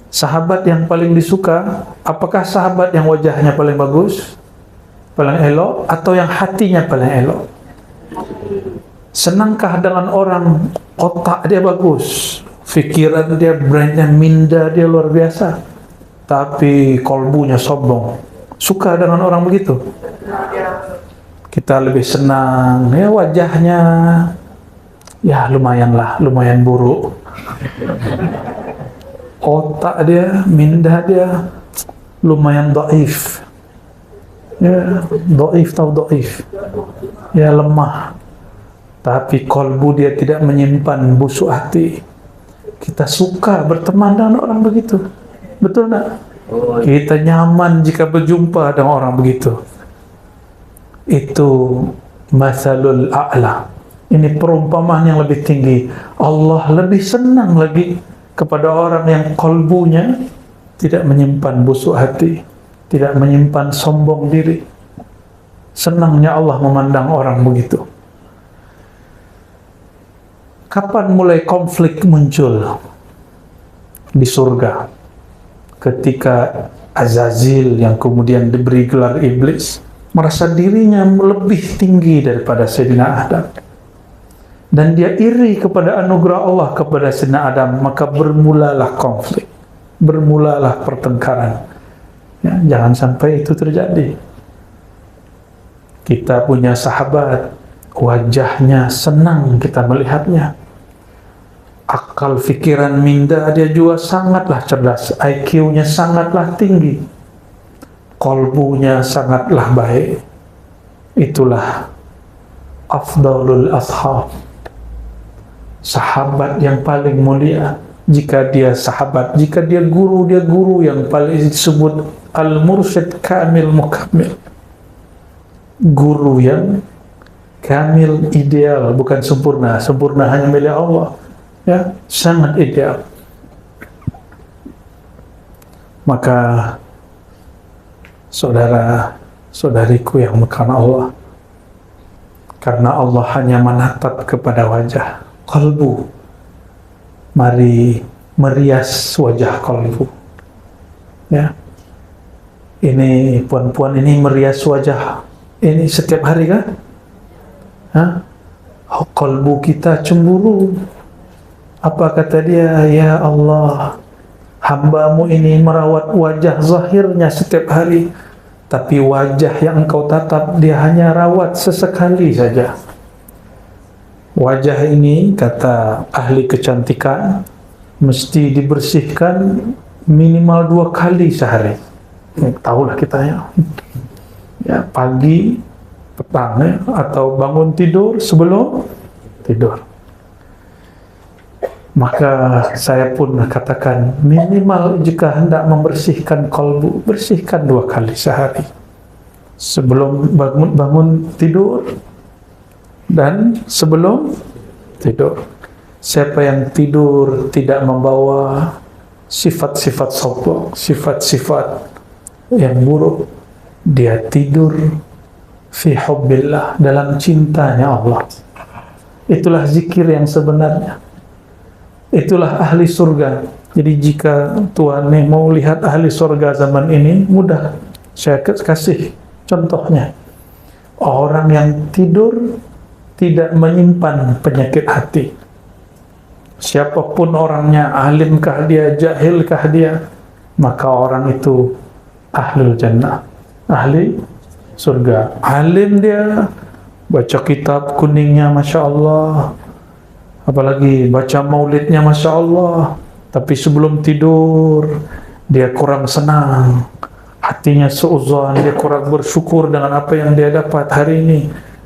Sahabat yang paling disuka, apakah sahabat yang wajahnya paling bagus, paling elok, atau yang hatinya paling elok? Senangkah dengan orang otak dia bagus, fikiran dia, brainnya, minda dia luar biasa, tapi kalbunya sombong? Suka dengan orang begitu? Kita lebih senang, ya wajahnya ya lumayanlah, lumayan buruk. Otak dia, minda dia lumayan dhaif. Ya, dhaif tahu dhaif. Ya lemah. Tapi kalbu dia tidak menyimpan busuk hati. Kita suka berteman dengan orang begitu. Betul tak? Kita nyaman jika berjumpa dengan orang begitu. Itu masalul a'la. Ini perumpamaan yang lebih tinggi. Allah lebih senang lagi kepada orang yang kalbunya tidak menyimpan busuk hati, tidak menyimpan sombong diri. Senangnya Allah memandang orang begitu. Kapan mulai konflik muncul di surga? Ketika Azazil yang kemudian diberi gelar iblis merasa dirinya lebih tinggi daripada Sayyidina Adam, dan dia iri kepada anugerah Allah kepada Sayyidina Adam, maka bermulalah konflik, bermulalah pertengkaran. Ya, jangan sampai itu terjadi. Kita punya sahabat, wajahnya senang kita melihatnya, akal fikiran minda dia juga sangatlah cerdas, IQ-nya sangatlah tinggi, qalbunya sangatlah baik. Itulah afdalul ashab, sahabat yang paling mulia. Jika dia sahabat, jika dia guru yang paling disebut al-mursyid kamil mukammil, guru yang kamil, ideal, bukan sempurna. Sempurna hanya milik Allah. Ya, sangat ideal. Maka saudara-saudariku yang karena Allah, karena Allah hanya menatap kepada wajah, kalbu, mari merias wajah kalbu. Ya, ini puan-puan ini merias wajah ini setiap hari kan? Oh, kalbu kita cemburu. Apa kata dia? Ya Allah, hamba-Mu ini merawat wajah zahirnya setiap hari, tapi wajah yang engkau tatap dia hanya rawat sesekali saja. Wajah ini, kata ahli kecantikan, mesti dibersihkan minimal 2 kali sehari. Tahulah kita ya, pagi, petang ya, atau bangun tidur, sebelum tidur. Maka saya pun katakan minimal jika hendak membersihkan kalbu, bersihkan 2 kali sehari, sebelum bangun tidur dan sebelum tidur. Siapa yang tidur tidak membawa sifat-sifat sombong, sifat-sifat yang buruk, dia tidur fi hubbillah, dalam cintanya Allah. Itulah zikir yang sebenarnya. Itulah ahli surga. Jadi jika Tuhan mau lihat ahli surga zaman ini, mudah. Saya kasih contohnya. Orang yang tidur tidak menyimpan penyakit hati. Siapapun orangnya, alimkah dia, jahilkah dia, maka orang itu ahlul jannah, ahli surga. Alim dia, baca kitab kuningnya Masya Allah, apalagi baca maulidnya Masya Allah, tapi sebelum tidur dia kurang senang, hatinya seuzon, dia kurang bersyukur dengan apa yang dia dapat hari ini.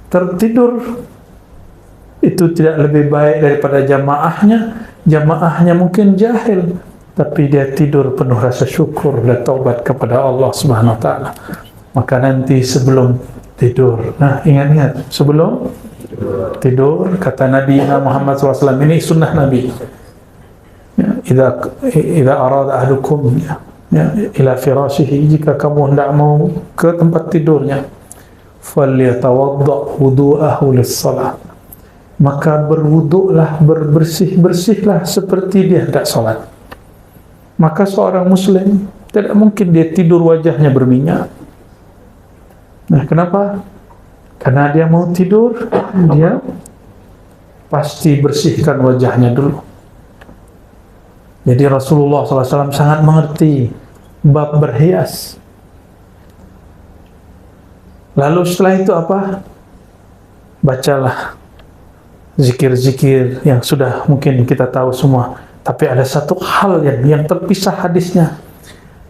Tertidur itu tidak lebih baik daripada jamaahnya. Jamaahnya mungkin jahil, tapi dia tidur penuh rasa syukur dan taubat kepada Allah Subhanahu wa taala. Maka nanti sebelum tidur, nah ingat-ingat, sebelum tidur, kata Nabi Muhammad SAW, ini sunnah Nabi. Ya, idza arada ahlukum ila firashihi, jika kamu hendak mau ke tempat tidurnya, falyatawadda wudu'ahu lis-shalah, maka berwuduklah, bersihlah seperti dia hendak salat. Maka seorang muslim tidak mungkin dia tidur wajahnya berminyak. Nah, kenapa? Karena dia mau tidur, dia pasti bersihkan wajahnya dulu. Jadi Rasulullah SAW sangat mengerti bab berhias. Lalu setelah itu apa? Bacalah zikir-zikir yang sudah mungkin kita tahu semua. Tapi ada satu hal yang terpisah hadisnya.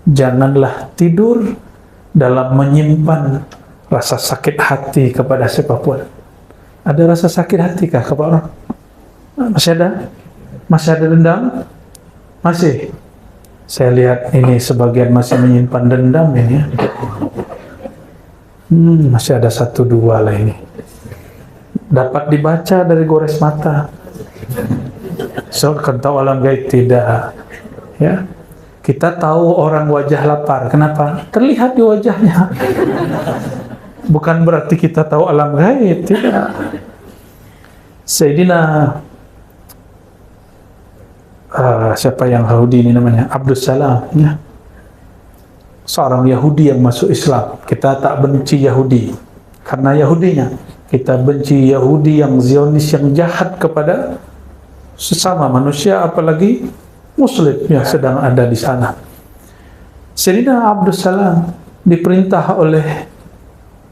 Janganlah tidur dalam menyimpan rasa sakit hati kepada siapapun. Ada rasa sakit hati kah kepada orang? Masih ada? Masih ada dendam? Masih? Saya lihat ini sebagian masih menyimpan dendam ini. Masih ada 1-2 lah ini. Dapat dibaca dari gores mata. So, kan tahu alam gaib tidak. Ya. Kita tahu orang wajah lapar. Kenapa? Terlihat di wajahnya. Bukan berarti kita tahu alam gaib, tidak. Sayyidina siapa yang Yahudi ini namanya? Abdul Salam, ya. Seorang Yahudi yang masuk Islam. Kita tak benci Yahudi karena Yahudinya. Kita benci Yahudi yang Zionis, yang jahat kepada sesama manusia, apalagi Muslim yang sedang ada di sana. Sayyidina Abdul Salam diperintah oleh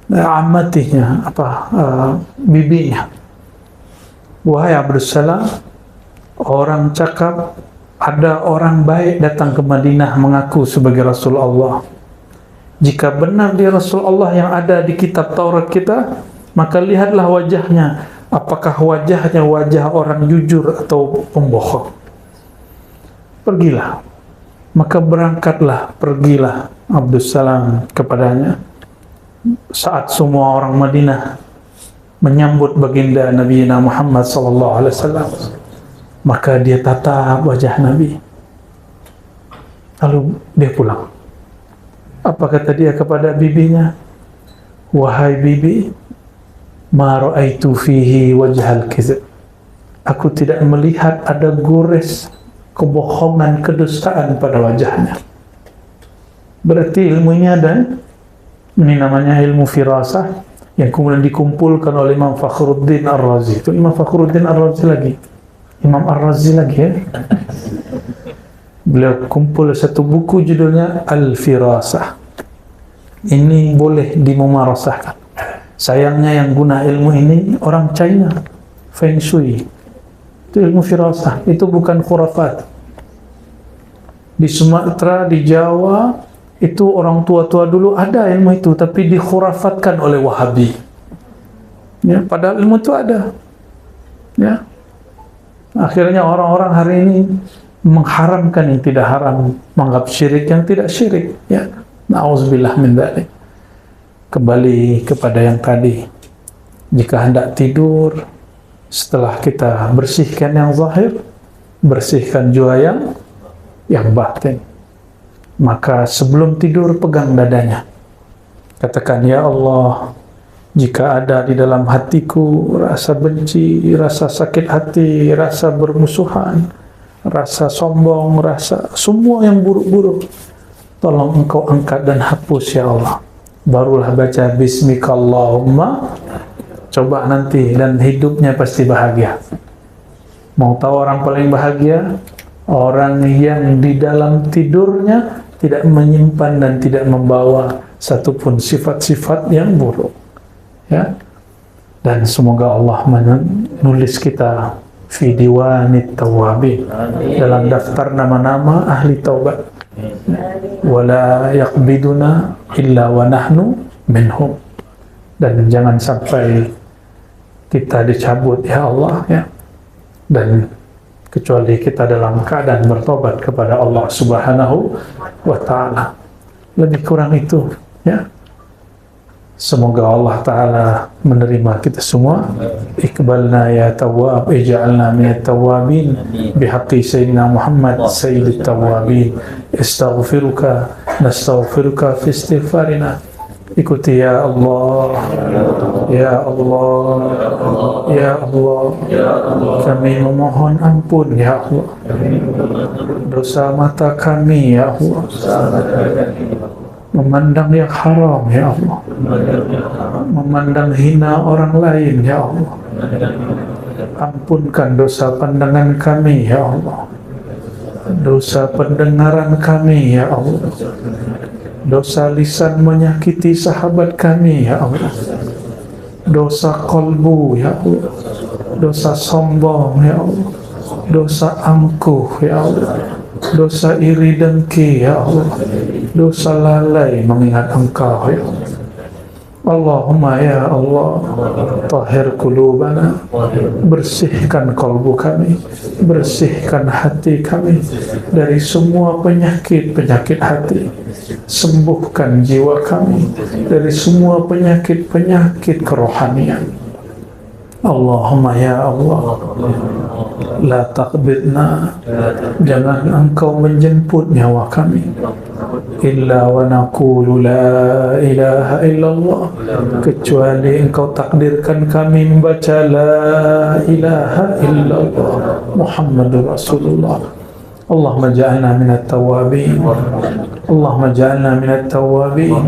amatinya, bibinya, wahai Abdul Salam, orang cakap ada orang baik datang ke Madinah mengaku sebagai Rasulullah. Jika benar dia Rasulullah yang ada di kitab Taurat kita, maka lihatlah wajahnya, apakah wajahnya wajah orang jujur atau pembohong. Pergilah. Maka pergilah Abdul Salam kepadanya. Saat semua orang Madinah menyambut baginda Nabi Muhammad SAW, maka dia tatap wajah Nabi. Lalu dia pulang. Apa kata dia kepada bibinya? Wahai bibi, ma ra'aitu fihi wajhal kizib. Aku tidak melihat ada gores kebohongan, kedustaan pada wajahnya. Berarti ilmunya ada. Ini namanya ilmu firasah yang kemudian dikumpulkan oleh Imam Fakhruddin Ar-Razi. Itu Imam Fakhruddin Ar-Razi lagi. Imam Ar-Razi lagi, ya. Beliau kumpul satu buku judulnya Al-Firasah. ini boleh dimumarasahkan. Sayangnya yang guna ilmu ini orang China, Feng Shui. Itu ilmu firasah, itu bukan khurafat. Di Sumatera, di Jawa, itu orang tua-tua dulu ada ilmu itu, tapi dikhurafatkan oleh Wahabi. Ya, padahal ilmu itu ada. Ya. Akhirnya orang-orang hari ini mengharamkan yang tidak haram, menganggap syirik yang tidak syirik. Ya. Na'udzubillah min dzalik. Kembali kepada yang tadi, jika hendak tidur, setelah kita bersihkan yang zahir, bersihkan juga yang batin, maka sebelum tidur pegang dadanya, katakan, ya Allah, jika ada di dalam hatiku rasa benci, rasa sakit hati, rasa bermusuhan, rasa sombong, rasa semua yang buruk-buruk, tolong Engkau angkat dan hapus ya Allah. Barulah baca Bismikallahumma, coba nanti, dan hidupnya pasti bahagia. Mau tahu orang paling bahagia? Orang yang di dalam tidurnya tidak menyimpan dan tidak membawa satupun sifat-sifat yang buruk. Ya. Dan semoga Allah menulis kita fi diwanit tawabin, dalam daftar nama-nama ahli taubat. Wala yaqbiduna illa wa nahnu minhum. Dan jangan sampai kita dicabut ya Allah, ya, dan kecuali kita dalam keadaan bertobat kepada Allah Subhanahu wa ta'ala. Lebih kurang itu, ya. Semoga Allah Ta'ala menerima kita semua. Iqbalna ya tawwab, ij'alna minat tawwabin bihaqqi Sayyidina Muhammad Sayyidit tawwabin. Astaghfiruka, nastaghfiruka fi istighfarina. Ikuti ya Allah, ya Allah, ya Allah, kami memohon ampun ya Allah, dosa mata kami ya Allah, memandang yang haram ya Allah, memandang hina orang lain ya Allah, ampunkan dosa pandangan kami ya Allah, dosa pendengaran kami ya Allah, dosa lisan menyakiti sahabat kami ya Allah, dosa kolbu ya Allah, dosa sombong ya Allah, dosa angkuh ya Allah, dosa iri dengki ya Allah, dosa lalai mengingat Engkau ya Allah. Allahumma ya Allah, tahhir qulubana, bersihkan kalbu kami, bersihkan hati kami dari semua penyakit-penyakit hati, sembuhkan jiwa kami dari semua penyakit-penyakit kerohanian. Allahumma ya Allah, la taqbidna, jangan Engkau menjemput nyawa kami, illa wa naqulu la ilaha illallah, kecuali Engkau takdirkan kami membaca la ilaha illallah Muhammadur Rasulullah. Allahumma ja'alna minat tawabin, Allahumma ja'alna minat tawabin,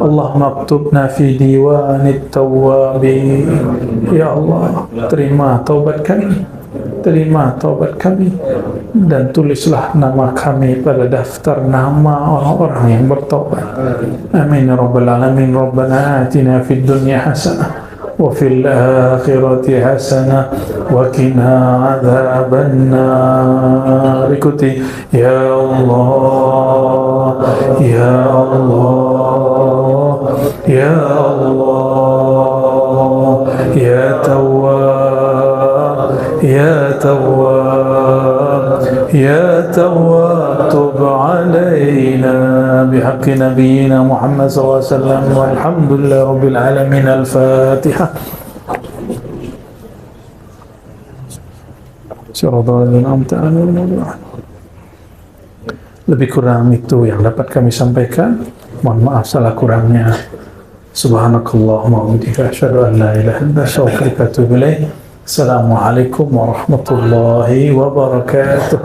Allahumma aktubna fi diwanit tawabin. Ya Allah, terima taubat kami, terima taubat kami, dan tulislah nama kami pada daftar nama orang-orang yang bertaubat. Amin ya rabbal alamin. Rabbana atina fid dunya hasanah wa fil akhirati hasanah wa qina adzabannar. Ikuti ya Allah, ya Allah, ya Allah, ya Tawwab, ya Tawwab, ya Tawwab, tub alaina bihaqqi nabiyyina Muhammad sallallahu alaihi wasallam, walhamdulillahi rabbil alamin. Al-Fatihah. Lebih kurang itu yang dapat kami sampaikan. Mohon maaf salah kurangnya. Subhanakallahumma wa bihamdika, asyhadu an la ilaha illa anta, astaghfiruka wa atubu ilaik. Assalamualaikum warahmatullahi wabarakatuh.